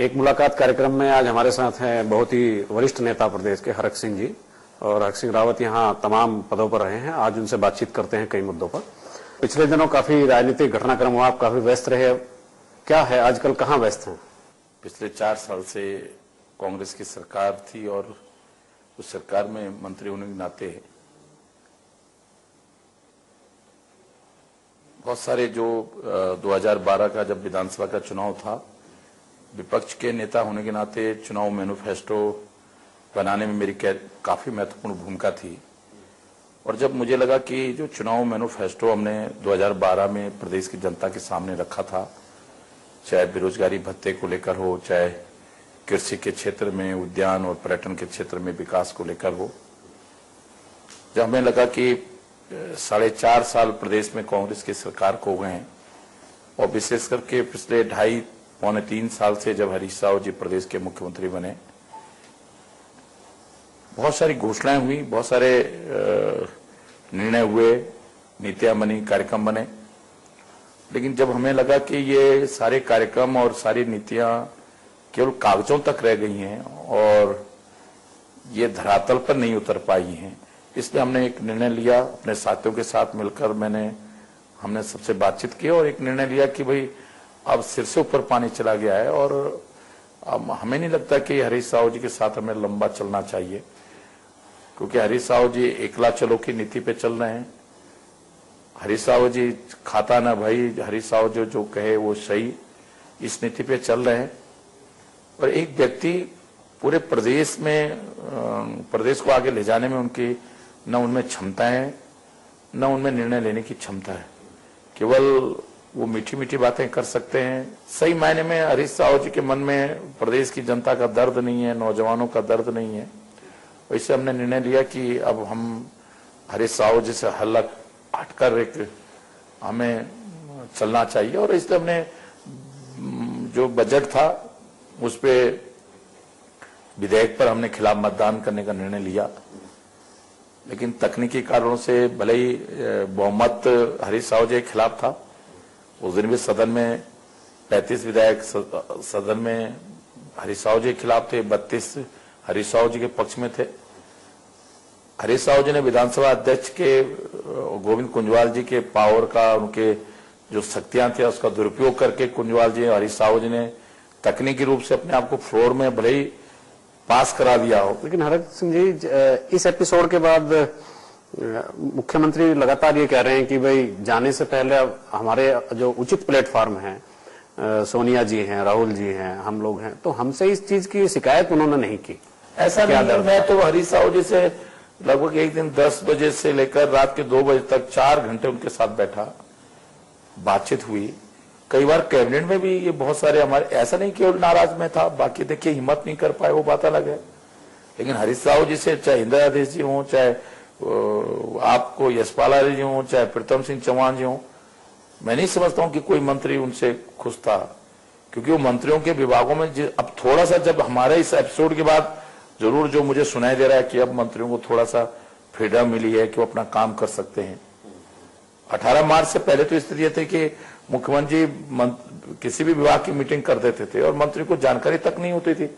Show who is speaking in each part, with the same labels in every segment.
Speaker 1: एक मुलाकात कार्यक्रम में आज हमारे साथ हैं बहुत ही वरिष्ठ नेता प्रदेश के हरक सिंह जी। और हरक सिंह रावत यहाँ तमाम पदों पर रहे हैं। आज उनसे बातचीत करते हैं कई मुद्दों पर। पिछले दिनों काफी राजनीतिक घटनाक्रम हुआ, आप काफी व्यस्त रहे, क्या है आजकल, कहाँ व्यस्त हैं?
Speaker 2: पिछले 4 साल से कांग्रेस की सरकार थी और उस सरकार में मंत्री होने के नाते बहुत सारे जो 2012 का जब विधानसभा का चुनाव था, विपक्ष के नेता होने के नाते चुनाव मैनिफेस्टो बनाने में मेरी काफी महत्वपूर्ण भूमिका थी। और जब मुझे लगा कि जो चुनाव मैनिफेस्टो हमने 2012 में प्रदेश की जनता के सामने रखा था, चाहे बेरोजगारी भत्ते को लेकर हो, चाहे कृषि के क्षेत्र में, उद्यान और पर्यटन के क्षेत्र में विकास को लेकर हो, जब हमें लगा कि 4.5 साल प्रदेश में कांग्रेस की सरकार को हो गए हैं और विशेष करके पिछले 2.5-3 साल से जब हरीश रावत जी प्रदेश के मुख्यमंत्री बने, बहुत सारी घोषणाएं हुई, बहुत सारे निर्णय हुए, नीतियां बनी, कार्यक्रम बने, लेकिन जब हमें लगा कि ये सारे कार्यक्रम और सारी नीतियां केवल कागजों तक रह गई हैं और ये धरातल पर नहीं उतर पाई हैं, इसलिए हमने एक निर्णय लिया। अपने साथियों के साथ मिलकर हमने सबसे बातचीत की और एक निर्णय लिया कि भाई अब सिर से ऊपर पानी चला गया है और अब हमें नहीं लगता कि हरीश रावत जी के साथ हमें लंबा चलना चाहिए, क्योंकि हरीश रावत जी एकला चलो की नीति पे चल रहे हैं। हरीश रावत जी खाता ना भाई, हरीश रावत जो कहे वो सही, इस नीति पे चल रहे हैं। और एक व्यक्ति पूरे प्रदेश को आगे ले जाने में उनकी न उनमें क्षमता है, न उनमें निर्णय लेने की क्षमता है। केवल वो मीठी मीठी बातें कर सकते हैं। सही मायने में हरीश रावत जी के मन में प्रदेश की जनता का दर्द नहीं है, नौजवानों का दर्द नहीं है। वैसे हमने निर्णय लिया कि अब हम हरीश रावत जी से हटकर एक हमें चलना चाहिए और इसलिए हमने जो बजट था उस पे विधेयक पर हमने खिलाफ मतदान करने का निर्णय लिया, लेकिन तकनीकी कारणों से भले ही बहुमत हरीश रावत जी के खिलाफ था। उस दिन भी सदन में 35 विधायक सदन में हरीश रावत जी के खिलाफ थे, 32 हरीश रावत जी के पक्ष में थे। हरीश रावत जी ने विधानसभा अध्यक्ष के गोविंद कुंजवाल जी के पावर का, उनके जो शक्तियां थी उसका दुरुपयोग करके कुंजवाल जी हरीश रावत जी ने तकनीकी रूप से अपने आप को फ्लोर में भले ही पास करा दिया हो।
Speaker 1: लेकिन हरक सिंह जी, इस एपिसोड के बाद मुख्यमंत्री लगातार ये कह रहे हैं कि भाई जाने से पहले हमारे जो उचित प्लेटफॉर्म है, सोनिया जी हैं, राहुल जी हैं, हम लोग हैं, तो हमसे इस चीज की शिकायत उन्होंने नहीं की।
Speaker 2: ऐसा नहीं है। मैं तो हरीश रावत जी से लगभग एक दिन 10 बजे से लेकर रात के 2 बजे तक 4 घंटे उनके साथ बैठा, बातचीत हुई। कई बार कैबिनेट में भी ये बहुत सारे हमारे, ऐसा नहीं केवल नाराज में था, बाकी देखिए हिम्मत नहीं कर पाए, वो बात अलग है। लेकिन हरीश रावत जी से चाहे इंदिरा आदेश जी हों, चाहे आपको यशपाल आर्य जी हों, चाहे प्रीतम सिंह चौहान जी हों, मैं नहीं समझता हूं कि कोई मंत्री उनसे खुश था, क्योंकि वो मंत्रियों के विभागों में अब थोड़ा सा, जब हमारे इस एपिसोड के बाद जरूर जो मुझे सुनाई दे रहा है कि अब मंत्रियों को थोड़ा सा फ्रीडम मिली है कि वो अपना काम कर सकते हैं। 18 मार्च से पहले तो स्थिति थी कि मुख्यमंत्री किसी भी विभाग की मीटिंग कर देते थे और मंत्री को जानकारी तक नहीं होती थी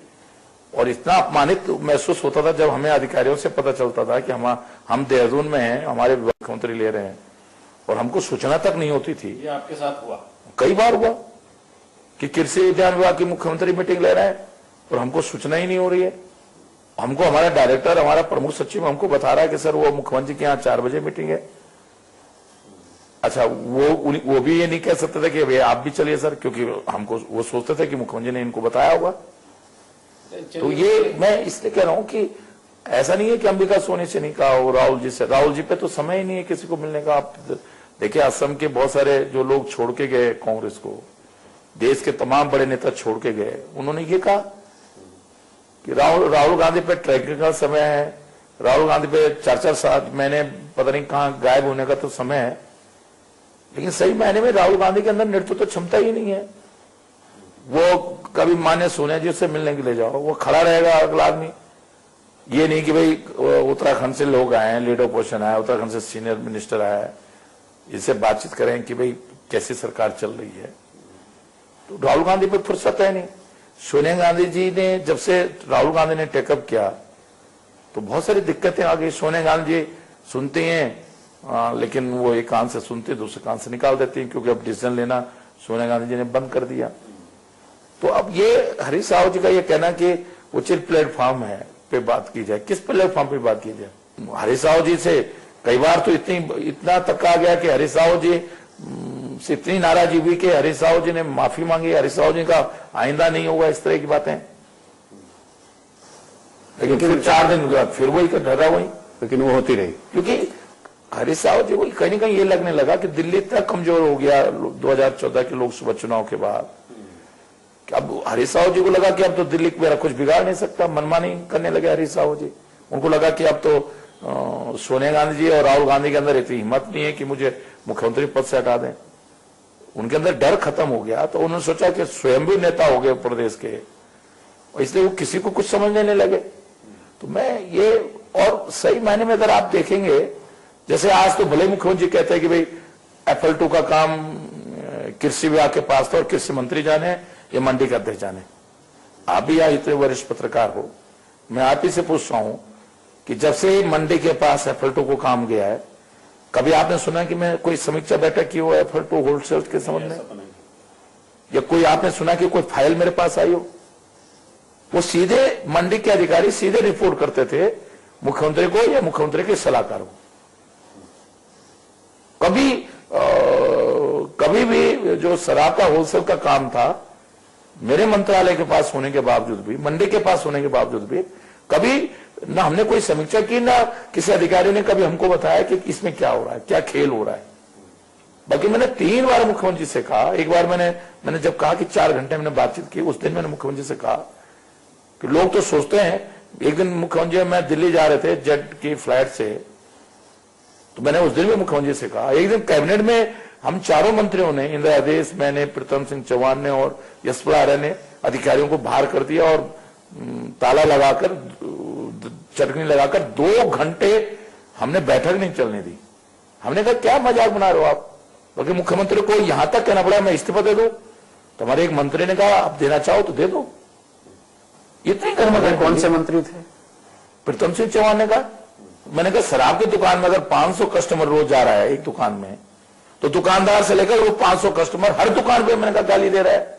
Speaker 2: और इतना अपमानित महसूस होता था जब हमें अधिकारियों से पता चलता था कि हम देहरादून में हैं, हमारे मुख्यमंत्री ले रहे हैं और हमको सूचना तक नहीं होती थी।
Speaker 1: ये आपके साथ हुआ?
Speaker 2: कई बार हुआ कि कृषि उद्यान विभाग की मुख्यमंत्री मीटिंग ले रहे हैं और हमको सूचना ही नहीं हो रही है। हमको हमारा डायरेक्टर, हमारा प्रमुख सचिव हमको बता रहा है कि सर वो मुख्यमंत्री के यहाँ 4 बजे मीटिंग है। अच्छा, वो भी ये नहीं कह सकते थे कि भैया आप भी चलिए सर, क्योंकि हमको वो सोचते थे कि मुख्यमंत्री ने इनको बताया होगा। तो ये मैं इसलिए कह रहा हूं कि ऐसा नहीं है कि अंबिका सोनी से नहीं कहा हो, राहुल जी से। राहुल जी पे तो समय ही नहीं है किसी को मिलने का। आप देखिए असम के बहुत सारे जो लोग छोड़ के गए कांग्रेस को, देश के तमाम बड़े नेता छोड़ के गए, उन्होंने ये कहा कि राहुल गांधी पे ट्रैकिंग का समय है, राहुल गांधी पे 4-4 महीने पता नहीं कहाँ गायब होने का तो समय है। लेकिन सही मायने में राहुल गांधी के अंदर नेतृत्व तो क्षमता ही नहीं है। वो कभी मान्य सोनिया जी से मिलने के लिए जाओ, वो खड़ा रहेगा अगला आदमी। ये नहीं कि भाई उत्तराखंड से लोग आए हैं, लीडर पोजिशन आया, उत्तराखंड से सीनियर मिनिस्टर आया है, इससे बातचीत करें कि भाई कैसी सरकार चल रही है। तो राहुल गांधी पे फुर्सत है नहीं। सोनिया गांधी जी ने जब से राहुल गांधी ने टेकअप किया तो बहुत सारी दिक्कतें आ गई। सोनिया गांधी जी सुनती हैं लेकिन वो एक कान से सुनते दूसरे कान से निकाल देती हैं, क्योंकि अब डिसीजन लेना सोनिया गांधी जी ने बंद कर दिया। तो अब ये हरीश रावत जी का ये कहना कि उचित प्लेटफॉर्म है पे बात की जाए, किस प्लेटफॉर्म पे बात की जाए? हरीश रावत जी से कई बार तो इतना तक कहा गया कि हरीश रावत जी से इतनी नाराजगी हुई कि हरीश रावत जी ने माफी मांगी, हरीश रावत जी का आइंदा नहीं होगा, इस तरह की बातें। लेकिन फिर 4 दिन के बाद फिर वही डरा वही,
Speaker 1: लेकिन वो होती रही,
Speaker 2: क्योंकि हरीश रावत जी को कहीं ना कहीं ये लगने लगा कि दिल्ली इतना कमजोर हो गया 2014 के लोकसभा चुनाव के बाद। अब हरीश रावत जी को लगा कि अब तो दिल्ली मेरा कुछ बिगाड़ नहीं सकता, मनमानी करने लगे हरीश रावत जी। उनको लगा कि अब तो सोनिया गांधी जी और राहुल गांधी के अंदर इतनी हिम्मत नहीं है कि मुझे मुख्यमंत्री पद से हटा दें। उनके अंदर डर खत्म हो गया, तो उन्होंने सोचा कि स्वयं भी नेता हो गए प्रदेश के, इसलिए वो किसी को कुछ समझने नहीं लगे। तो मैं ये, और सही मायने में अगर आप देखेंगे, जैसे आज तो भले मुख्यमंत्री कहते हैं कि भाई FL2 का काम कृषि विभाग के पास था और कृषि मंत्री जाने या मंडी का अध्यक्ष जाने। आप भी यहाँ इतने वरिष्ठ पत्रकार हो, मैं आप ही से पूछता हूं कि जब से मंडी के पास FL2 को काम गया है, कभी आपने सुना कि मैं कोई समीक्षा बैठक की हो FL2 होलसेल के संबंध में, या कोई आपने सुना कि कोई फाइल मेरे पास आई हो? वो सीधे मंडी के अधिकारी सीधे रिपोर्ट करते थे मुख्यमंत्री को या मुख्यमंत्री के सलाहकार को। कभी भी जो शराब का होलसेल का काम था, मेरे मंत्रालय के पास होने के बावजूद भी, मंडी के पास होने के बावजूद भी, कभी ना हमने कोई समीक्षा की, ना किसी अधिकारी ने कभी हमको बताया कि इसमें क्या हो रहा है, क्या खेल हो रहा है। बाकी मैंने 3 बार मुख्यमंत्री से कहा। एक बार मैंने जब कहा कि 4 घंटे मैंने बातचीत की, उस दिन मैंने मुख्यमंत्री से कहा कि लोग तो सोचते हैं, एक दिन मुख्यमंत्री मैं दिल्ली जा रहे थे जेट की फ्लाइट से, तो मैंने उस दिन भी मुख्यमंत्री से कहा। एक दिन कैबिनेट में हम चारों मंत्रियों ने, इंदिरा हृदयेश, मैंने, प्रीतम सिंह चौहान ने और यशपाल आर्य ने अधिकारियों को बाहर कर दिया और ताला लगाकर, चटनी लगाकर 2 घंटे हमने बैठक नहीं चलने दी। हमने कहा क्या मजाक बना रहे हो आप? बल्कि मुख्यमंत्री को यहां तक कहना पड़ा मैं इस्तीफा दे दूं, तो हमारे एक मंत्री ने कहा आप देना चाहो तो दे दो। इतनी कर्मकांड।
Speaker 1: कौन से मंत्री थे?
Speaker 2: प्रीतम सिंह चौहान ने कहा। मैंने कहा शराब की दुकान में अगर 500 कस्टमर रोज जा रहा है एक दुकान में, तो दुकानदार से लेकर वो 500 कस्टमर हर दुकान पे मैंने कहा गाली दे रहा है।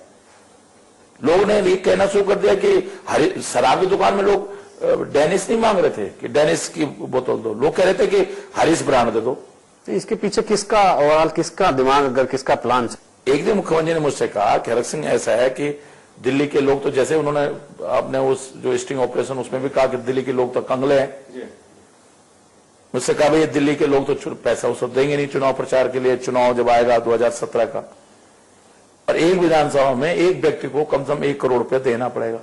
Speaker 2: लोगों ने ये कहना शुरू कर दिया कि शराब की दुकान में लोग डेनिस नहीं मांग रहे थे कि डेनिस की बोतल दो, लोग कह रहे थे कि हरीश ब्रांड दे दो।
Speaker 1: तो इसके पीछे किसका ओवरऑल किसका दिमाग, अगर किसका प्लान?
Speaker 2: एक दिन मुख्यमंत्री ने मुझसे कहा कि हरक सिंह ऐसा है कि दिल्ली के लोग तो, जैसे उन्होंने अपने उस जो स्टिंग ऑपरेशन उसमें भी कहा कि दिल्ली के लोग तो कंगले हैं। मुझसे कहा भाई दिल्ली के लोग तो पैसा उसको देंगे नहीं चुनाव प्रचार के लिए, चुनाव जब आएगा 2017 का, और एक विधानसभा में एक व्यक्ति को कम से कम 1 करोड़ रुपए देना पड़ेगा,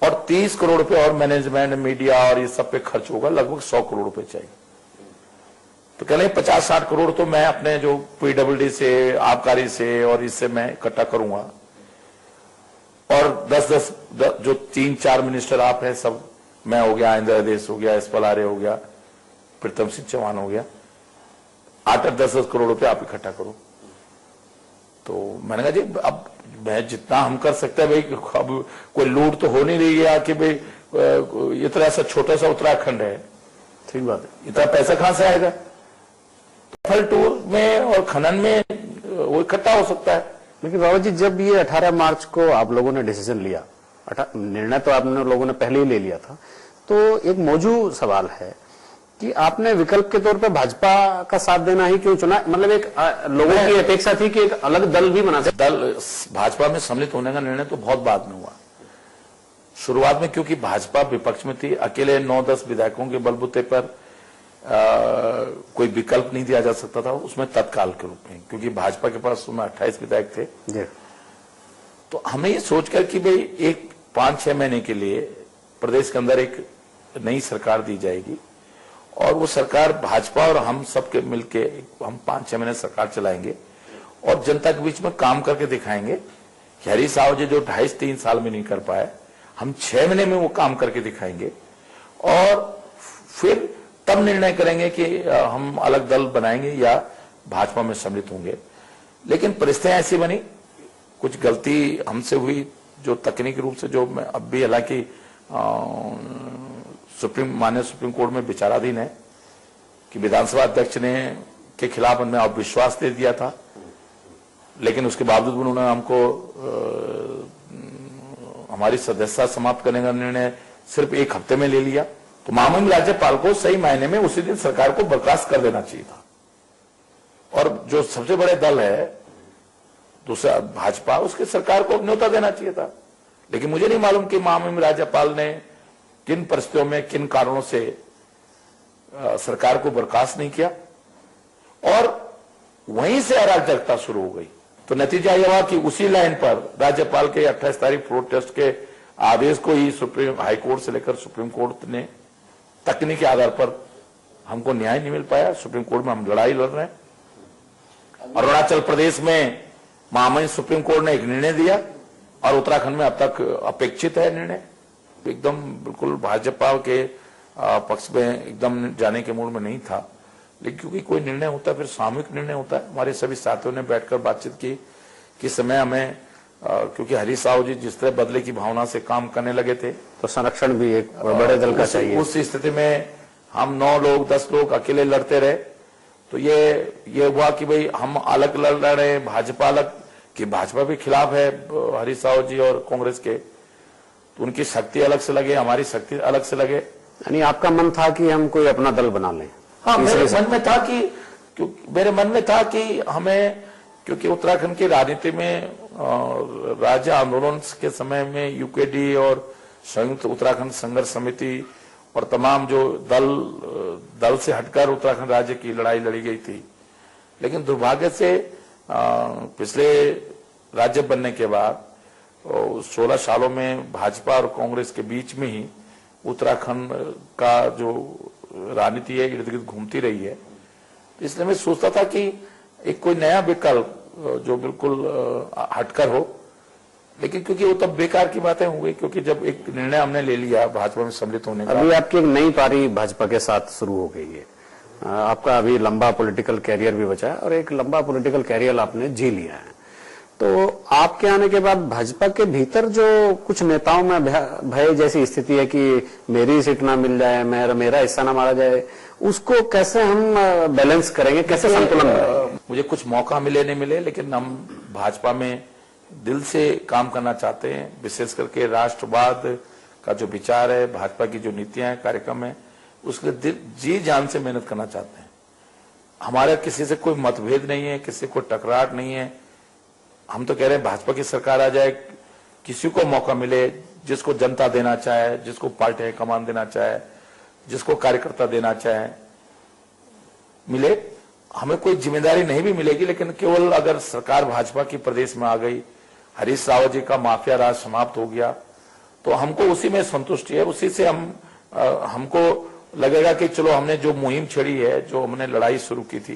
Speaker 2: और 30 करोड़ रुपए और मैनेजमेंट, मीडिया और ये सब पे खर्च होगा, लगभग 100 करोड़ रुपए चाहिए। तो कह रहे 50-60 करोड़ तो मैं अपने जो PWD से, आबकारी से और इससे मैं इकट्ठा करूंगा, और 10-10 जो 3-4 मिनिस्टर आप हैं सब, मैं हो गया, इंदिरा हृदयेश हो गया, यशपाल आर्य हो गया, प्रीतम सिंह चौहान हो गया, 8-10 करोड़ रुपए आप इकट्ठा करो। तो मैंने कहा जी अब मैं जितना हम कर सकते हैं भाई, अब कोई लूट तो हो नहीं रही है कि भाई इतना सा छोटा सा उत्तराखंड है,
Speaker 1: ठीक बात है,
Speaker 2: इतना पैसा कहां से आएगा? FL2 में और खनन में वो इकट्ठा हो सकता है।
Speaker 1: लेकिन रावत जी जब ये 18 मार्च को आप लोगों ने डिसीजन लिया, निर्णय तो आपने लोगों ने पहले ही ले लिया था, तो एक मौजूद सवाल है कि आपने विकल्प के तौर पे भाजपा का साथ देना ही क्यों चुना? मतलब एक लोगों की अपेक्षा थी कि एक अलग दल भी बना सकते।
Speaker 2: दल भाजपा में सम्मिलित होने का निर्णय तो बहुत बाद में हुआ। शुरुआत में क्योंकि भाजपा विपक्ष में थी, अकेले 9-10 विधायकों के बलबूते पर कोई विकल्प नहीं दिया जा सकता था उसमें तत्काल के रूप में, क्योंकि भाजपा के पास उसमें 28 विधायक थे। तो हमें ये सोचकर कि भाई एक 5-6 महीने के लिए प्रदेश के अंदर एक नई सरकार दी जाएगी, और वो सरकार भाजपा और हम सबके मिलके हम 5-6 महीने सरकार चलाएंगे और जनता के बीच में काम करके दिखाएंगे कि हरीश रावत जी जो 2.5-3 साल में नहीं कर पाए, हम 6 महीने में वो काम करके दिखाएंगे, और फिर तब निर्णय करेंगे कि हम अलग दल बनाएंगे या भाजपा में सम्मिलित होंगे। लेकिन परिस्थितियां ऐसी बनी, कुछ गलती हमसे हुई जो तकनीकी रूप से जो अब भी हालांकि माननीय सुप्रीम कोर्ट में विचाराधीन है कि विधानसभा अध्यक्ष ने के खिलाफ उन्होंने अविश्वास दे दिया था, लेकिन उसके बावजूद उन्होंने हमको हमारी सदस्यता समाप्त करने का निर्णय सिर्फ 1 हफ्ते में ले लिया। तो माननीय राज्यपाल को सही मायने में उसी दिन सरकार को बर्खास्त कर देना चाहिए था। और जो सबसे बड़े दल है दूसरा भाजपा, उसके सरकार को न्योता देना चाहिए था। लेकिन मुझे नहीं मालूम कि माननीय राज्यपाल ने किन परिस्थितियों में किन कारणों से सरकार को बर्खास्त नहीं किया और वहीं से अराजकता शुरू हो गई। तो नतीजा यह हुआ कि उसी लाइन पर राज्यपाल के 28 तारीख प्रोटेस्ट के आदेश को ही सुप्रीम हाई कोर्ट से लेकर सुप्रीम कोर्ट ने तकनीकी आधार पर हमको न्याय नहीं मिल पाया। सुप्रीम कोर्ट में हम लड़ाई लड़ रहे हैं। अरुणाचल प्रदेश में माननीय सुप्रीम कोर्ट ने एक निर्णय दिया और उत्तराखंड में अब तक अपेक्षित है निर्णय। एकदम बिल्कुल भाजपा के पक्ष में एकदम जाने के मूड में नहीं था, लेकिन क्योंकि कोई निर्णय होता है फिर सामूहिक निर्णय होता है। हमारे सभी साथियों ने बैठकर बातचीत की कि समय हमें क्योंकि हरीश साहू जी जिस तरह बदले की भावना से काम करने लगे थे
Speaker 1: तो संरक्षण भी एक बड़े दल का चाहिए।
Speaker 2: उस स्थिति में हम 9 लोग 10 लोग अकेले लड़ते रहे। तो ये हुआ कि भाई हम अलग लड़ रहे हैं, भाजपा अलग, कि भाजपा भी खिलाफ है हरीश साहू जी और कांग्रेस के, तो उनकी शक्ति अलग से लगे, हमारी शक्ति अलग से लगे।
Speaker 1: यानी आपका मन था कि हम कोई अपना दल बना लें?
Speaker 2: हाँ, मेरे मन में था कि हमें, क्योंकि उत्तराखंड की राजनीति में राज्य आंदोलन के समय में यूकेडी और संयुक्त उत्तराखंड संघर्ष समिति और तमाम जो दल से हटकर उत्तराखंड राज्य की लड़ाई लड़ी गई थी। लेकिन दुर्भाग्य से पिछले राज्य बनने के बाद 16 सालों में भाजपा और कांग्रेस के बीच में ही उत्तराखंड का जो राजनीति है इर्द गिर्द घूमती रही है। इसलिए मैं सोचता था कि एक कोई नया विकल्प जो बिल्कुल हटकर हो, लेकिन क्योंकि वो तब बेकार की बातें हो गई, क्योंकि जब एक निर्णय हमने ले लिया भाजपा में सम्मिलित होने का।
Speaker 1: अभी आपकी एक नई पारी भाजपा के साथ शुरू हो गई है। आपका अभी लंबा पॉलिटिकल कैरियर भी बचा है और एक लंबा पॉलिटिकल कैरियर आपने जी लिया है। तो आपके आने के बाद भाजपा के भीतर जो कुछ नेताओं में भय जैसी स्थिति है कि मेरी सीट ना मिल जाए, मेरा हिस्सा ना मारा जाए, उसको कैसे हम बैलेंस करेंगे, कैसे संतुलन बनाएंगे?
Speaker 2: मुझे कुछ मौका मिले नहीं मिले, लेकिन हम भाजपा में दिल से काम करना चाहते हैं। विशेष करके राष्ट्रवाद का जो विचार है, भाजपा की जो नीतियां हैं, कार्यक्रम है, उसके दिल जी जान से मेहनत करना चाहते हैं। हमारा किसी से कोई मतभेद नहीं है, किसी को टकराट नहीं है। हम तो कह रहे हैं भाजपा की सरकार आ जाए, किसी को मौका मिले, जिसको जनता देना चाहे, जिसको पार्टी हाईकमान देना चाहे, जिसको कार्यकर्ता देना चाहे मिले। हमें कोई जिम्मेदारी नहीं भी मिलेगी, लेकिन केवल अगर सरकार भाजपा की प्रदेश में आ गई, हरीश रावत जी का माफिया राज समाप्त हो गया, तो हमको उसी में संतुष्टि है। उसी से हमको लगेगा कि चलो हमने जो मुहिम छेड़ी है, जो हमने लड़ाई शुरू की थी,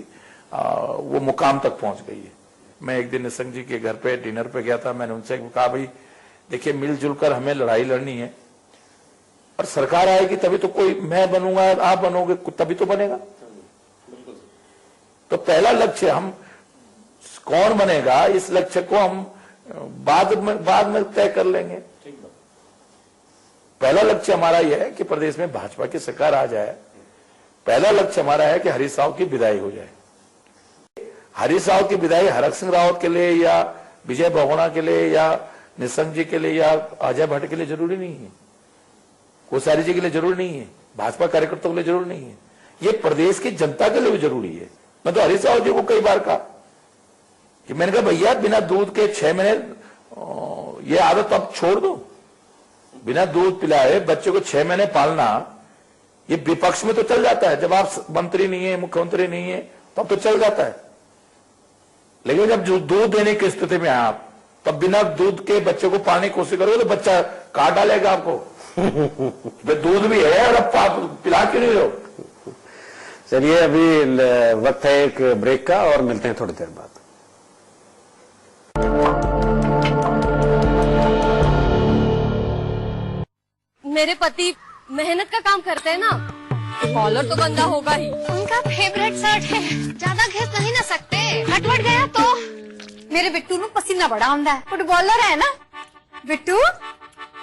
Speaker 2: वो मुकाम तक पहुंच गई है। मैं एक दिन निशंक जी के घर पे डिनर पे गया था। मैंने उनसे कहा, भाई देखिए मिलजुल कर हमें लड़ाई लड़नी है और सरकार आएगी तभी तो, कोई मैं बनूंगा आप बनोगे तभी तो बनेगा। तो पहला लक्ष्य हम कौन बनेगा, इस लक्ष्य को हम बाद में तय कर लेंगे। पहला लक्ष्य हमारा यह है कि प्रदेश में भाजपा की सरकार आ जाए। पहला लक्ष्य हमारा है कि हरीश रावत की विदाई हो जाए। हरीश रावत की विदाई हरक सिंह रावत के लिए या विजय बहुगुणा के लिए या निशंक जी के लिए या अजय भट्ट के लिए जरूरी नहीं है, कोश्यारी जी के लिए जरूरी नहीं है, भाजपा कार्यकर्ताओं के लिए जरूरी नहीं है, ये प्रदेश की जनता के लिए भी जरूरी है। मैं तो हरीश रावत जी को कई बार कहा कि मैंने कहा भैया बिना दूध के 6 महीने ये आदत अब छोड़ दो। बिना दूध पिलाए बच्चे को 6 महीने पालना ये विपक्ष में तो चल जाता है, जब आप मंत्री नहीं है, मुख्यमंत्री नहीं है तब तो चल जाता है। लेकिन जब दूध देने की स्थिति में आप तब बिना दूध के बच्चे को पालने की कोशिश करोगे तो बच्चा काट डालेगा आपको। दूध भी है और अब आप पिला क्यों नहीं हो?
Speaker 1: चलिए अभी वक्त है एक ब्रेक का और मिलते हैं थोड़ी देर बाद।
Speaker 3: मेरे पति मेहनत का काम करते हैं ना, कॉलर तो गंदा होगा ही।
Speaker 4: उनका फेवरेट शर्ट है, ज्यादा घिस नहीं ना सकते, हटवट गया तो। मेरे बिट्टू नु पसीना बड़ा आंदा है, फुटबॉलर है ना,
Speaker 5: बिट्टू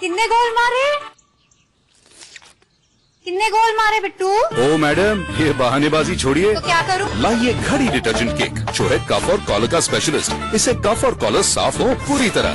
Speaker 5: किन्ने गोल मारे? किन्ने गोल मारे बिट्टू?
Speaker 6: ओ मैडम, ये बहानेबाजी छोड़िए।
Speaker 5: तो क्या करूं?
Speaker 6: लाइए घड़ी डिटर्जेंट किक, जो है कफ और कॉलर का स्पेशलिस्ट। इससे कफ और कॉलर साफ हो पूरी तरह।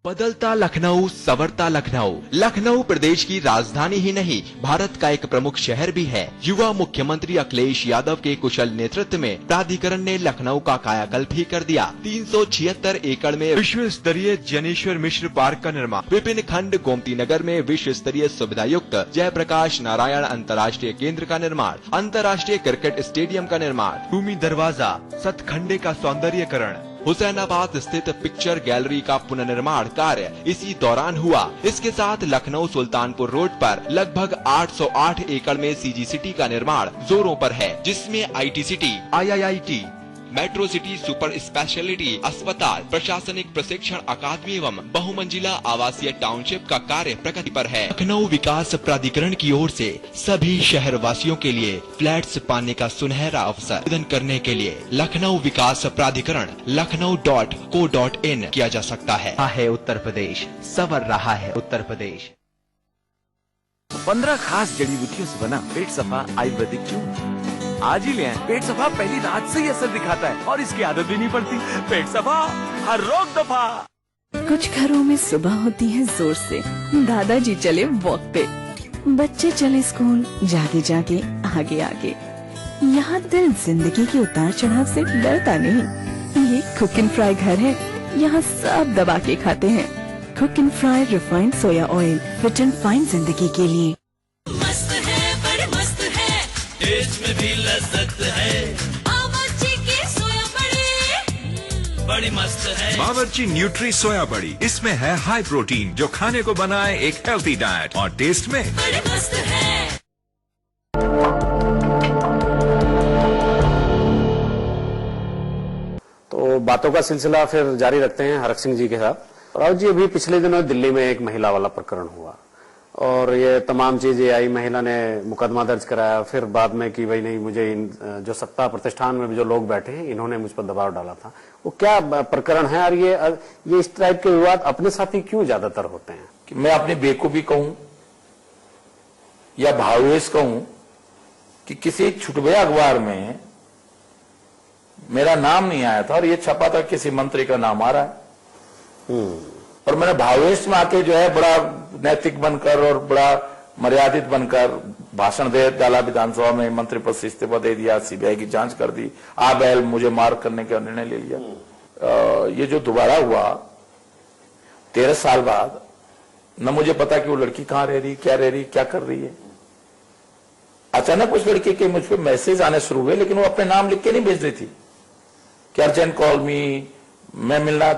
Speaker 7: बदलता लखनऊ, संवरता लखनऊ। लखनऊ प्रदेश की राजधानी ही नहीं, भारत का एक प्रमुख शहर भी है। युवा मुख्यमंत्री अखिलेश यादव के कुशल नेतृत्व में प्राधिकरण ने लखनऊ का कायाकल्प ही कर दिया। 376 एकड़ में विश्व स्तरीय जनेश्वर मिश्र पार्क का निर्माण, विभिन्न खंड गोमती नगर में विश्व स्तरीय सुविधा युक्त जयप्रकाश नारायण अंतर्राष्ट्रीय केंद्र का निर्माण, अंतर्राष्ट्रीय क्रिकेट स्टेडियम का निर्माण, भूमि दरवाजा, सतखंडे का सौंदर्यकरण, हुसैनाबाद स्थित पिक्चर गैलरी का पुनर्निर्माण कार्य इसी दौरान हुआ। इसके साथ लखनऊ सुल्तानपुर रोड पर लगभग 808 एकड़ में सीजी सिटी का निर्माण जोरों पर है, जिसमें IT city, IIIT, metro city super speciality अस्पताल, प्रशासनिक प्रशिक्षण अकादमी एवं बहुमंजिला आवासीय टाउनशिप का कार्य प्रगति पर है। लखनऊ विकास प्राधिकरण की ओर से सभी शहर वासियों के लिए फ्लैट्स पाने का सुनहरा अवसर आवेदन करने के लिए लखनऊ विकास प्राधिकरण lakhnou.co.in किया जा सकता है उत्तर प्रदेश, संवर रहा है उत्तर प्रदेश।
Speaker 8: 15 खास जड़ी बूटियों से बना पेट सफा आयुर्वेदिक क्यों? आज ही ले आएं। पेट सफा पहली रात से ही असर दिखाता है और इसकी आदत भी नहीं पड़ती। पेट सफा, हर रोग दफा।
Speaker 9: कुछ घरों में सुबह होती है जोर से, दादाजी चले वॉक पे, बच्चे चले स्कूल, जागे जागे आगे आगे। यहाँ दिल जिंदगी के उतार चढ़ाव से डरता नहीं। ये कुक एंड फ्राई घर है, यहाँ सब दबा के खाते हैं। Cook and fry refined soya oil, fit and fine जिंदगी के लिए।
Speaker 10: मस्त है, बड़ी मस्त है, टेस्ट में भी लज्जत है। बावर्ची की सोया बड़ी, बड़ी मस्त है।
Speaker 11: बावर्ची न्यूट्री सोया बड़ी, इसमें है हाई प्रोटीन जो खाने को बनाए एक हेल्थी डाइट, और टेस्ट में
Speaker 10: बड़ी मस्त है।
Speaker 1: तो बातों का सिलसिला फिर जारी रखते हैं हरक सिंह जी के साथ। राउत जी, अभी पिछले दिनों दिल्ली में एक महिला वाला प्रकरण हुआ और ये तमाम चीजें आई, महिला ने मुकदमा दर्ज कराया, फिर बाद में कि भाई नहीं, मुझे जो सत्ता प्रतिष्ठान में जो लोग बैठे हैं इन्होंने मुझ पर दबाव डाला था। वो क्या प्रकरण है और ये इस टाइप के विवाद अपने साथ ही क्यों ज्यादातर होते हैं?
Speaker 2: कि मैं अपनी बेवकूफी कहूं या भावेश कहूं कि किसी छुटवे अखबार में मेरा नाम नहीं आया था और ये छपा था किसी मंत्री का नाम आ रहा है, और मैंने भावेश में आके जो है बड़ा नैतिक बनकर और बड़ा मर्यादित बनकर भाषण दे डाला, विधानसभा में मंत्री पद से इस्तीफा दे दिया, सीबीआई की जांच कर दी, बैल मुझे मार करने का निर्णय ले लिया। ये जो दोबारा हुआ 13 साल बाद, न मुझे पता कि वो लड़की कहां रह रही, क्या रह रही, क्या कर रही है। अचानक उस लड़की के मुझ पर मैसेज आने शुरू हुए, लेकिन वो अपने नाम लिख के नहीं भेज रही थी कि अर्जेंट कॉल मी, मैं मिलना,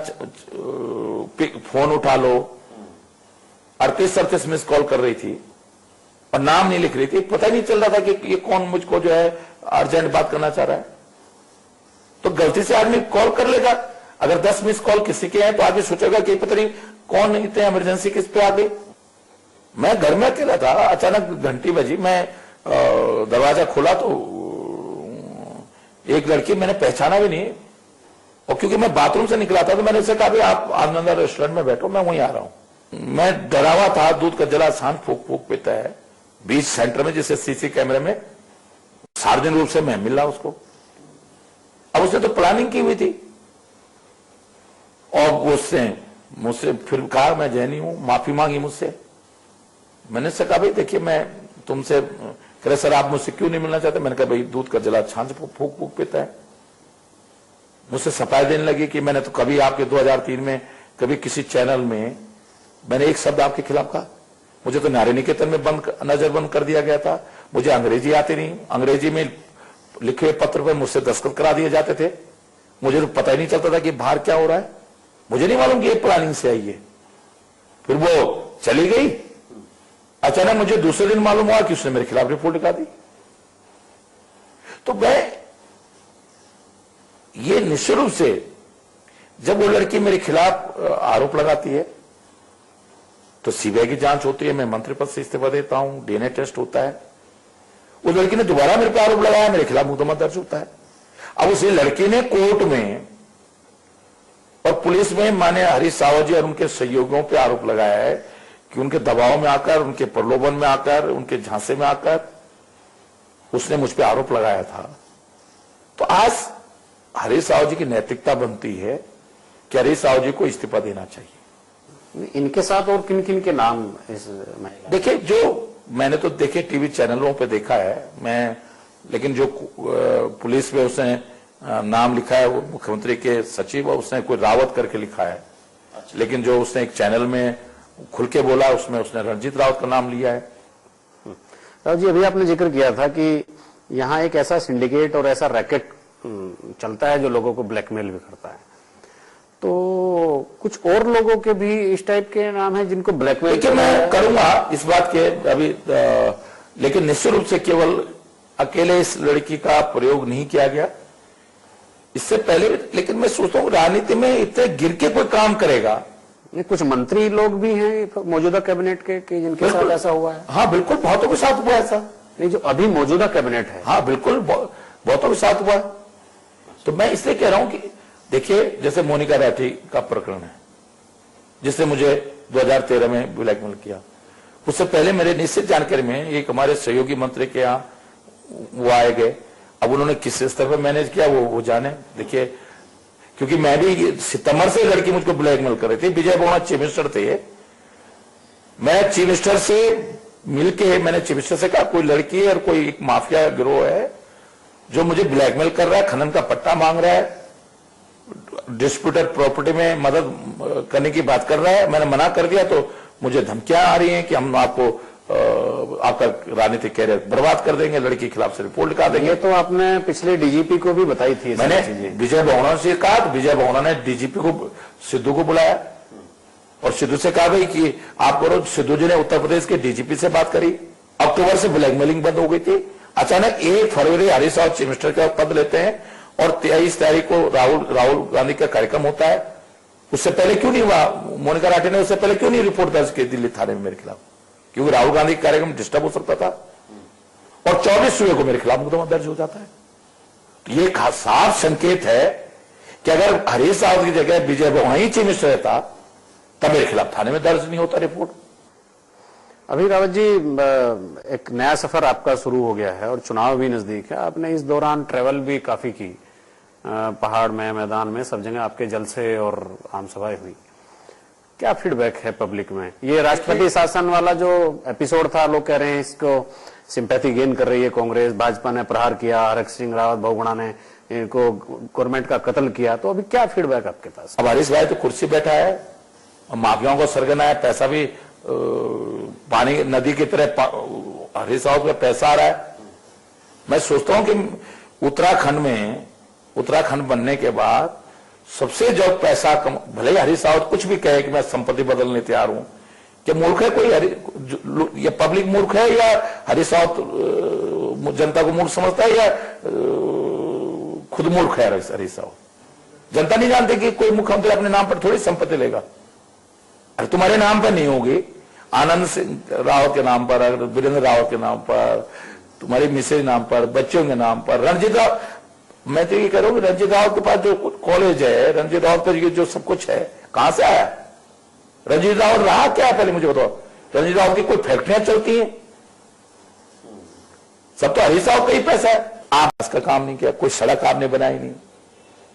Speaker 2: फोन उठा लो। 38-38 मिस कॉल कर रही थी और नाम नहीं लिख रही थी। पता ही नहीं चल रहा था कि ये कौन मुझको जो है अर्जेंट बात करना चाह रहा है। तो गलती से आदमी कॉल कर लेगा, अगर 10 मिस कॉल किसी के हैं तो आदमी सोचेगा कि पता नहीं कौन इतने इमरजेंसी किस पे आ गई। मैं घर में अकेला था, अचानक घंटी बजी, मैं दरवाजा खोला तो एक लड़की, मैंने पहचाना भी नहीं, और क्योंकि मैं बाथरूम से निकला था तो मैंने उससे कहा आप आनंद रेस्टोरेंट में बैठो, मैं वहीं आ रहा हूं। मैं डरा हुआ था, दूध का जला सांड फूक फूक पीता है बीच सेंटर में, जिसे सीसी कैमरे में सार्वजनिक रूप से मैं मिला उसको। अब उसने तो प्लानिंग की हुई थी और उससे मुझसे फिर कहा मैं जैनी हूं, माफी मांगी मुझसे। मैंने उससे कहा भाई देखिए, मैं तुमसे, कह रहे सर आप मुझसे क्यों नहीं मिलना चाहते? मैंने कहा भाई दूध का जला छाछ फूक फूक पीता है। मुझसे सफाई देने लगी कि मैंने तो कभी आपके 2003 में कभी किसी चैनल में मैंने एक शब्द आपके खिलाफ कहा? मुझे तो नारी निकेतन में नजरबंद कर दिया गया था, मुझे अंग्रेजी आती नहीं, अंग्रेजी में लिखे पत्र पर मुझसे दस्तखत करा दिए जाते थे, मुझे तो पता ही नहीं चलता था कि बाहर क्या हो रहा है, मुझे नहीं मालूम कि ये प्लानिंग से आई है। फिर वो चली गई, अचानक मुझे दूसरे दिन मालूम हुआ कि उसने मेरे खिलाफ रिपोर्ट लिखा दी। तो मैं ये निश्चित रूप से, जब वो लड़की मेरे खिलाफ आरोप लगाती है तो सीबीआई की जांच होती है, मैं मंत्री पद से इस्तीफा देता हूं, डीएनए टेस्ट होता है, उस लड़की ने दोबारा मेरे पे आरोप लगाया, मेरे खिलाफ मुकदमा दर्ज होता है। अब उस लड़की ने कोर्ट में और पुलिस में माने हरीश सावत जी और उनके सहयोगियों पे आरोप लगाया है कि उनके दबाव में आकर, उनके प्रलोभन में आकर, उनके झांसे में आकर उसने मुझ पे आरोप लगाया था। तो आज हरीश सावत जी की नैतिकता बनती है कि हरीश सावत जी को इस्तीफा देना चाहिए।
Speaker 1: इनके साथ और किन किन के नाम इस महिला?
Speaker 2: देखिए, जो मैंने तो देखे टीवी चैनलों पे देखा है मैं, लेकिन जो पुलिस में उसने नाम लिखा है वो मुख्यमंत्री के सचिव, और उसने कोई रावत करके लिखा है। अच्छा। लेकिन जो उसने एक चैनल में खुल के बोला उसमें उसने रणजीत रावत का नाम लिया है।
Speaker 1: राव जी, अभी आपने जिक्र किया था कि यहाँ एक ऐसा सिंडिकेट और ऐसा रैकेट चलता है जो लोगों को ब्लैकमेल भी करता है, तो कुछ और लोगों के भी इस टाइप के नाम है जिनको ब्लैकमेल?
Speaker 2: देखिए, मैं करूंगा इस बात के अभी, लेकिन निश्चित रूप से केवल अकेले इस लड़की का प्रयोग नहीं किया गया, इससे पहले। लेकिन मैं सोचता हूँ राजनीति में इतने गिर के कोई काम करेगा।
Speaker 1: कुछ मंत्री लोग भी हैं मौजूदा कैबिनेट के जिनके साथ ऐसा हुआ है?
Speaker 2: हाँ बिल्कुल, बहुतों के साथ हुआ ऐसा।
Speaker 1: नहीं, जो अभी मौजूदा कैबिनेट है।
Speaker 2: हाँ बिल्कुल, बहुतों के साथ हुआ। तो मैं इसलिए कह रहा हूं कि देखिए, जैसे मोनिका राठी का प्रकरण है, जिसने मुझे 2013 में ब्लैकमेल किया, उससे पहले मेरे निश्चित जानकारी में एक हमारे सहयोगी मंत्री के यहाँ वो आए गए। अब उन्होंने किस स्तर पर मैनेज किया वो जाने। देखिए, क्योंकि मैं भी सितंबर से लड़की मुझको ब्लैकमेल कर रही थी। विजय बहुगुणा चीफ मिनिस्टर थे, मैं चीफ मिनिस्टर से मिलके मैंने चीफ मिनिस्टर से कहा कोई लड़की और कोई एक माफिया गिरोह है जो मुझे ब्लैकमेल कर रहा है, खनन का पट्टा मांग रहा है, डिस्प्यूटेड प्रॉपर्टी में मदद करने की बात कर रहा है। मैंने मना कर दिया तो मुझे धमकियां आ रही हैं कि हम आपको आकर राजनीतिक कैरियर बर्बाद कर देंगे, लड़की के खिलाफ से रिपोर्ट लिखा देंगे।
Speaker 1: ये तो आपने पिछले डीजीपी को भी बताई थी।
Speaker 2: मैंने विजय बहुगुणा से कहा, तो विजय बहुगुणा ने डीजीपी को, सिद्धू को बुलाया और सिद्धू से कहा भाई कि आप करो। सिद्धू जी ने उत्तर प्रदेश के डीजीपी से बात करी। अक्टूबर से ब्लैकमेलिंग बंद हो गई थी। अचानक 1 फरवरी हरीश सावत चीफ मिनिस्टर का पद लेते हैं और 23 तारीख को राहुल गांधी का कार्यक्रम होता है। उससे पहले क्यों नहीं हुआ? मोनिका राठी ने उससे पहले क्यों नहीं रिपोर्ट दर्ज की दिल्ली थाने में मेरे खिलाफ? क्योंकि राहुल गांधी का कार्यक्रम डिस्टर्ब हो सकता था। और 24 सूबे को मेरे खिलाफ मुकदमा दर्ज हो जाता है। तो ये साफ संकेत है कि अगर हरीश सावत की जगह विजय बहुगुणा ही चीफ मिनिस्टर रहता तब मेरे खिलाफ थाने में दर्ज नहीं होता रिपोर्ट।
Speaker 1: अभी रावत जी, एक नया सफर आपका शुरू हो गया है और चुनाव भी नजदीक है। आपने इस दौरान ट्रेवल भी काफी की, पहाड़ में, मैदान में, सब जगह आपके जलसे और आम सभाएं हुई। क्या फीडबैक है पब्लिक में? ये राष्ट्रपति शासन वाला जो एपिसोड था, लोग कह रहे हैं इसको सिंपैथी गेन कर रही है कांग्रेस, भाजपा ने प्रहार किया, हरक सिंह रावत बहुगुणा ने इनको गवर्नमेंट का कत्ल किया, तो अभी क्या फीडबैक आपके पास?
Speaker 2: अब हरीश भाई तो कुर्सी बैठा है और माफियाओं को सरगना है, पैसा भी पानी नदी की तरह हरीश सावत में पैसा आ रहा है। मैं सोचता हूं कि उत्तराखंड बनने के बाद सबसे जो पैसा भले ही हरीश सावत कुछ भी कहे कि मैं संपत्ति बदलने तैयार हूं, क्या मूर्ख है कोई? ये पब्लिक मूर्ख है या हरीश सावत जनता को मूर्ख समझता है या खुद मूर्ख है हरीश सावत? जनता नहीं जानती कि कोई मुख्यमंत्री अपने नाम पर थोड़ी संपत्ति लेगा। अरे तुम्हारे नाम पर नहीं होगी, आनंद सिंह रावत के नाम पर, वीरेंद्र रावत के नाम पर, तुम्हारी मिसेज नाम पर, बच्चों के नाम पर, रणजीत रावत, मैं तो ये कह रहा हूं रणजीत रावत के पास जो कॉलेज है, रणजीत रावत पर जो सब कुछ है, कहां से आया? रणजीत रावत रहा क्या है पहले मुझे बताओ? रणजीत रावत की कोई फैक्ट्रियां चलती हैं? सब तो हरीश रावत का ही पैसा है। आप इसका काम नहीं किया, कोई सड़क आपने बनाई नहीं,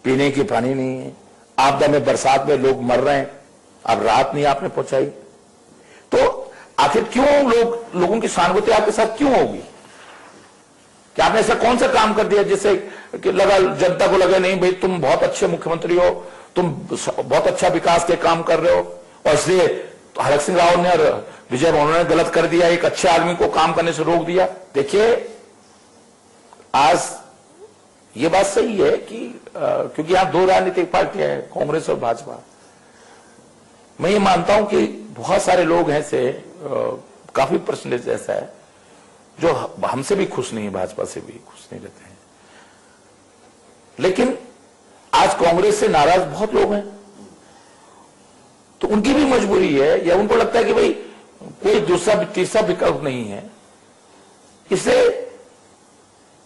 Speaker 2: पीने की पानी नहीं है, आपदा में बरसात में लोग मर रहे हैं, अब राहत नहीं आपने पहुंचाई। तो आखिर क्यों लोगों की सहानुभूति आपके साथ क्यों होगी? कि आपने ऐसा कौन सा काम कर दिया जिससे कि लगा, जनता को लगे नहीं भाई तुम बहुत अच्छे मुख्यमंत्री हो, तुम बहुत अच्छा विकास के काम कर रहे हो, और इसलिए हरक सिंह रावत ने और विजय बहुगुणा ने गलत कर दिया, एक अच्छे आदमी को काम करने से रोक दिया। देखिए, आज ये बात सही है कि क्योंकि यहां 2 राजनीतिक पार्टियां हैं, कांग्रेस और भाजपा। मैं ये मानता हूं कि बहुत सारे लोग हैं से काफी परसेंटेज ऐसा है जो हमसे भी खुश नहीं है, भाजपा से भी खुश नहीं रहते हैं। लेकिन आज कांग्रेस से नाराज बहुत लोग हैं, तो उनकी भी मजबूरी है या उनको लगता है कि भाई कोई दूसरा तीसरा विकल्प नहीं है, इसलिए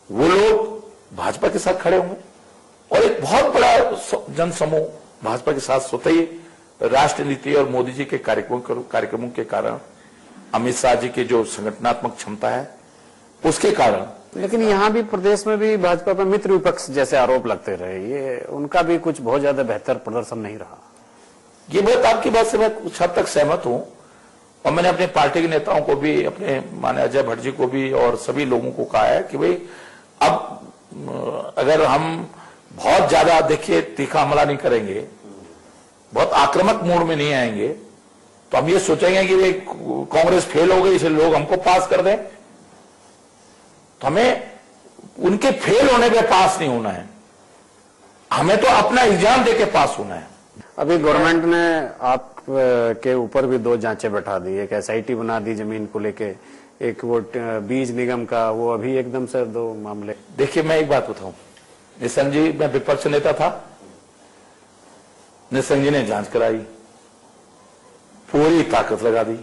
Speaker 2: वो लोग भाजपा के साथ खड़े होंगे और एक बहुत बड़ा जनसमूह भाजपा के साथ स्वतः ही राष्ट्र नीति और मोदी जी के कार्यक्रमों के कारण, अमित शाह जी के जो संगठनात्मक क्षमता है उसके कारण।
Speaker 1: लेकिन यहाँ भी प्रदेश में भी भाजपा पर मित्र विपक्ष जैसे आरोप लगते रहे, ये उनका भी कुछ बहुत ज्यादा बेहतर प्रदर्शन नहीं रहा।
Speaker 2: ये बात आपकी बात से मैं कुछ हद तक सहमत हूं, और मैंने अपने पार्टी के नेताओं को भी, अपने माननीय अजय भट्ट जी को भी और सभी लोगों को कहा है कि भाई अब अगर हम बहुत ज्यादा देखिए तीखा हमला नहीं करेंगे, बहुत आक्रामक मोड में नहीं आएंगे, तो हम ये सोचेंगे कि भाई कांग्रेस फेल हो गई इसलिए लोग हमको पास कर दें। तो हमें उनके फेल होने पे पास नहीं होना है, हमें तो अपना एग्जाम देके पास होना है।
Speaker 1: अभी गवर्नमेंट ने आप के ऊपर भी 2 जांचें बैठा दी, एक SIT बना दी जमीन को लेके, एक वो बीज निगम का, वो अभी एकदम से 2 मामले।
Speaker 2: देखिए मैं एक बात बताऊं, निशंक जी, मैं विपक्ष नेता था, निशंक जी ने जांच कराई, पूरी ताकत लगा दी,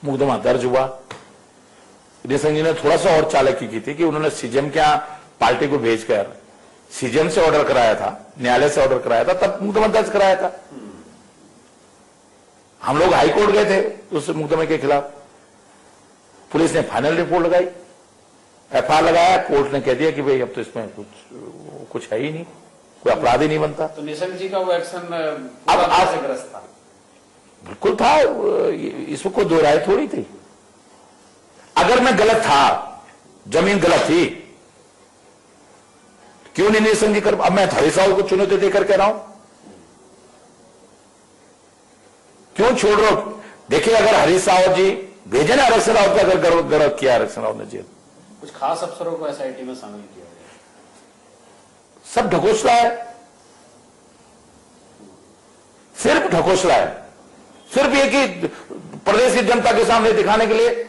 Speaker 2: मुकदमा दर्ज हुआ। निशंक जी ने थोड़ा सा और चालाकी की थी कि उन्होंने CJM के यहाँ पार्टी को भेजकर CJM से ऑर्डर कराया था, न्यायालय से ऑर्डर कराया था, तब मुकदमा दर्ज कराया था। हम लोग हाई कोर्ट गए थे उस मुकदमे के खिलाफ, पुलिस ने फाइनल रिपोर्ट लगाई, FIR लगाया, कोर्ट ने कह दिया कि भाई अब तो इसमें कुछ है ही नहीं, कोई अपराध ही नहीं बनता।
Speaker 1: तो निशंक जी का वो एक्शन
Speaker 2: अब आज ग्रस्त था, बिल्कुल था, इसमें कोई दो राय थोड़ी थी। अगर मैं गलत था, जमीन गलत थी, क्यों नहीं निशंक जी कर, अब मैं हरीश रावत को चुनौती देकर कह रहा हूं, क्यों छोड़ रहा हूं? देखिए अगर हरीश रावत जी भेजे ना, आरक्षण रावत का अगर गलत किया आरक्षण रावत ने जेल,
Speaker 1: कुछ खास अफसरों को SIT में शामिल किया गया,
Speaker 2: सब ढकोसला है, सिर्फ ढकोसला है, सिर्फ ये कि प्रदेश की जनता के सामने दिखाने के लिए।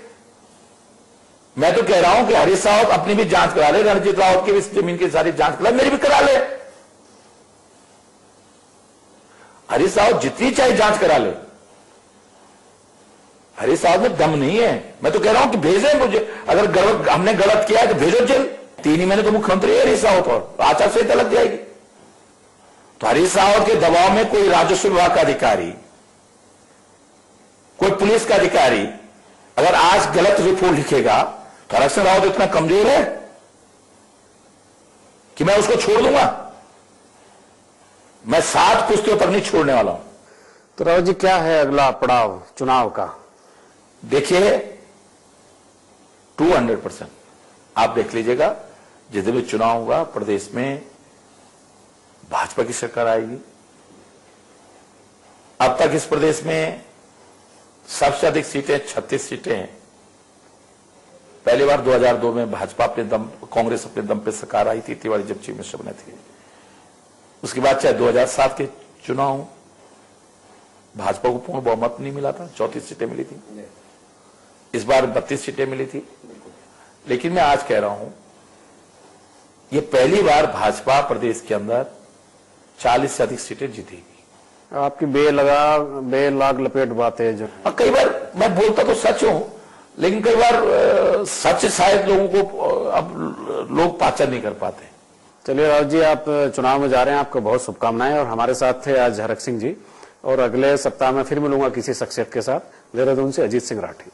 Speaker 2: मैं तो कह रहा हूं कि हरीश रावत अपनी भी जांच करा ले, रणजीत रावत की भी जमीन की सारी जांच करा, मेरी भी करा ले, हरीश रावत जितनी चाहे जांच करा ले। हरीश रावत में दम नहीं है, मैं तो कह रहा हूं कि भेजें मुझे, अगर हमने गलत किया है तो भेजो जेल। 3 ही महीने तो मुख्यमंत्री है हरीश रावत, और आचार संहिता लग जाएगी। तो हरीश रावत के दबाव में कोई राजस्व विभाग का अधिकारी, कोई पुलिस का अधिकारी अगर आज गलत रिपोर्ट लिखेगा तो आरक्षण रावत इतना कमजोर है कि मैं उसको छोड़ दूंगा? मैं 7 कुश्तियों तक नहीं छोड़ने वाला हूं।
Speaker 1: तो रावत जी क्या है अगला पड़ाव चुनाव का?
Speaker 2: देखिए 200% आप देख लीजिएगा, जिस दिन भी चुनाव होगा प्रदेश में भाजपा की सरकार आएगी। अब तक इस प्रदेश में सबसे अधिक सीटें 36 सीटें हैं। पहली बार 2002 में भाजपा अपने दम, कांग्रेस अपने दम पे सरकार आई थी, तिवारी जब चीफ मिनिस्टर बने थे। उसके बाद चाहे 2007 के चुनाव, भाजपा को पूर्ण बहुमत नहीं मिला था, 34 सीटें मिली थी, इस बार 32 सीटें मिली थी। लेकिन मैं आज कह रहा हूं, ये पहली बार भाजपा प्रदेश के अंदर 40 से अधिक सीटें जीतेगी।
Speaker 1: आपकी बेलाग लपेट बातें जो
Speaker 2: कई बार मैं बोलता तो सच हूं, लेकिन कई बार सच शायद लोगों को अब लोग पाचन नहीं कर पाते।
Speaker 1: चलिए रावत जी, आप चुनाव में जा रहे हैं, आपको बहुत शुभकामनाएं। और हमारे साथ थे आज हरक सिंह जी, और अगले सप्ताह में फिर मिलूंगा किसी शख्सियत के साथ। देहरादून से अजीत सिंह राठी।